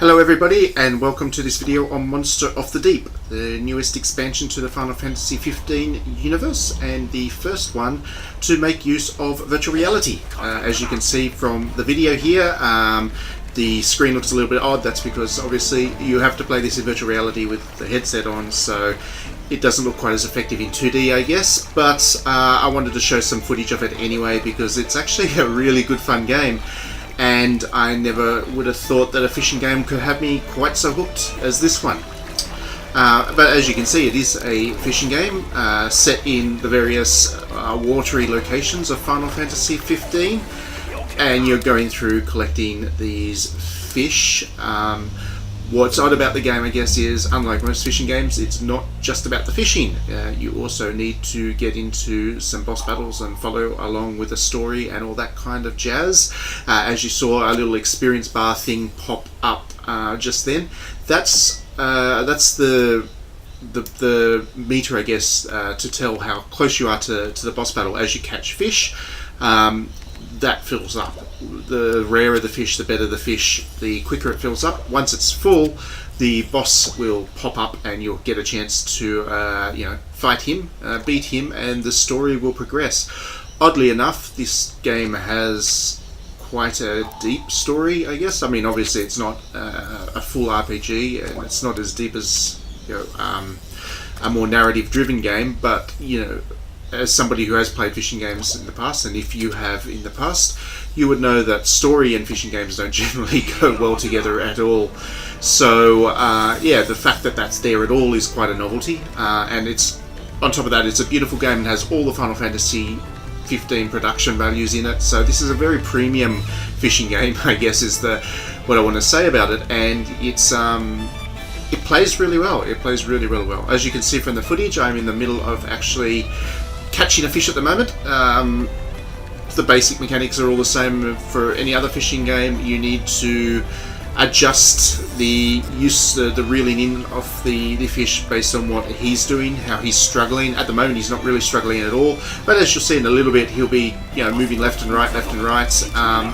Hello everybody, and welcome to this video on Monster of the Deep, the newest expansion to the Final Fantasy 15 universe, and the first one to make use of virtual reality. As you can see from the video here, the screen looks a little bit odd. That's because obviously you have to play this in virtual reality with the headset on, so it doesn't look quite as effective in 2D, I guess, but I wanted to show some footage of it anyway because it's actually a really good fun game. And I never would have thought that a fishing game could have me quite so hooked as this one. But as you can see, it is a fishing game set in the various watery locations of Final Fantasy 15, and you're going through collecting these fish. What's odd about the game, I guess, is unlike most fishing games, it's not just about the fishing. You also need to get into some boss battles and follow along with the story and all that kind of jazz. As you saw a little experience bar thing pop up just then. That's the meter, I guess, to tell how close you are to the boss battle. As you catch fish, that fills up. The rarer the fish, the better the fish, the quicker it fills up. Once it's full, the boss will pop up and you'll get a chance to fight him, beat him, and the story will progress. Oddly enough, this game has quite a deep story, I guess. I mean, obviously it's not a full RPG, and it's not as deep as a more narrative driven game, but as somebody who has played fishing games in the past, and if you have in the past, you would know that story and fishing games don't generally go well together at all. So the fact that that's there at all is quite a novelty, and it's on top of that, it's a beautiful game and has all the Final Fantasy 15 production values in it. So this is a very premium fishing game, I guess, is what I want to say about it, and it plays really well. It plays really well. As you can see from the footage, I'm in the middle of actually catching a fish at the moment. The basic mechanics are all the same for any other fishing game. You need to adjust the reeling in of the fish based on what he's doing, how he's struggling. At the moment he's not really struggling at all, but as you'll see in a little bit, he'll be moving left and right,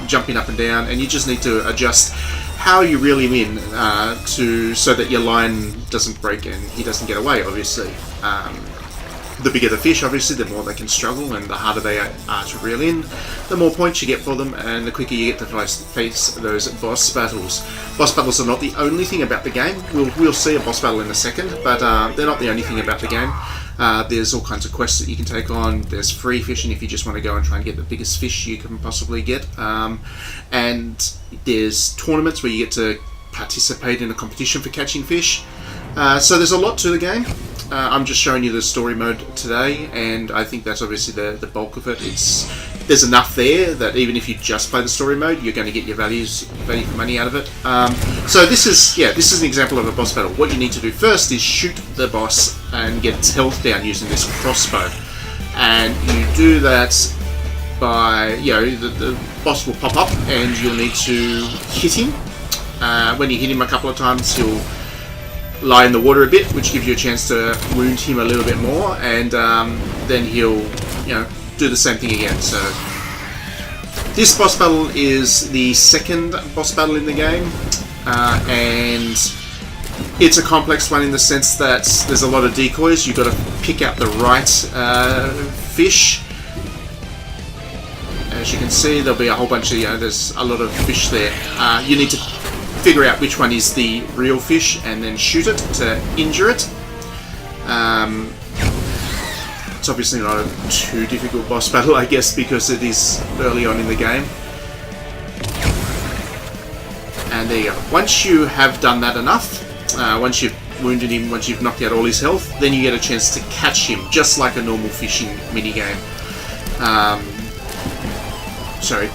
jumping up and down, and you just need to adjust how you reel him in so that your line doesn't break and he doesn't get away, obviously. The bigger the fish, obviously, the more they can struggle, and the harder they are to reel in, the more points you get for them, and the quicker you get to face those boss battles. Boss battles are not the only thing about the game. We'll see a boss battle in a second, but they're not the only thing about the game. There's all kinds of quests that you can take on. There's free fishing if you just want to go and try and get the biggest fish you can possibly get. And there's tournaments where you get to participate in a competition for catching fish. So there's a lot to the game. I'm just showing you the story mode today, and I think that's obviously the bulk of it. There's enough there that even if you just play the story mode, you're going to get your value for money out of it. So this is an example of a boss battle. What you need to do first is shoot the boss and get its health down using this crossbow, and you do that by the boss will pop up and you'll need to hit him. When you hit him a couple of times, he'll lie in the water a bit, which gives you a chance to wound him a little bit more, and then he'll do the same thing again. So this boss battle is the second boss battle in the game, and it's a complex one in the sense that there's a lot of decoys. You've got to pick out the right fish. As you can see, there'll be a whole bunch of there's a lot of fish there. You need to figure out which one is the real fish and then shoot it to injure it. It's obviously not a too difficult boss battle, I guess, because it is early on in the game. And there you go. Once you have done that enough, once you've wounded him, once you've knocked out all his health, then you get a chance to catch him, just like a normal fishing minigame.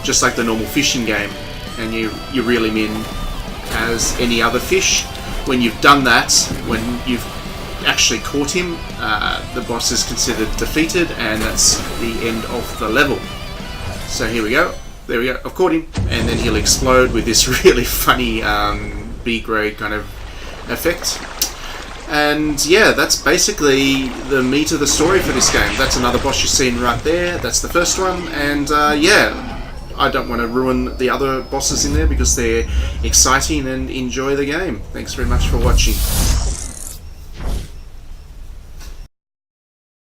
Just like the normal fishing game, and you reel him in as any other fish. When you've done that, when you've actually caught him, the boss is considered defeated, and that's the end of the level. So here we go. There we go. I've caught him, and then he'll explode with this really funny B-grade kind of effect. And yeah, that's basically the meat of the story for this game. That's another boss you're seeing right there. That's the first one, and I don't want to ruin the other bosses in there because they're exciting, and enjoy the game. Thanks very much for watching.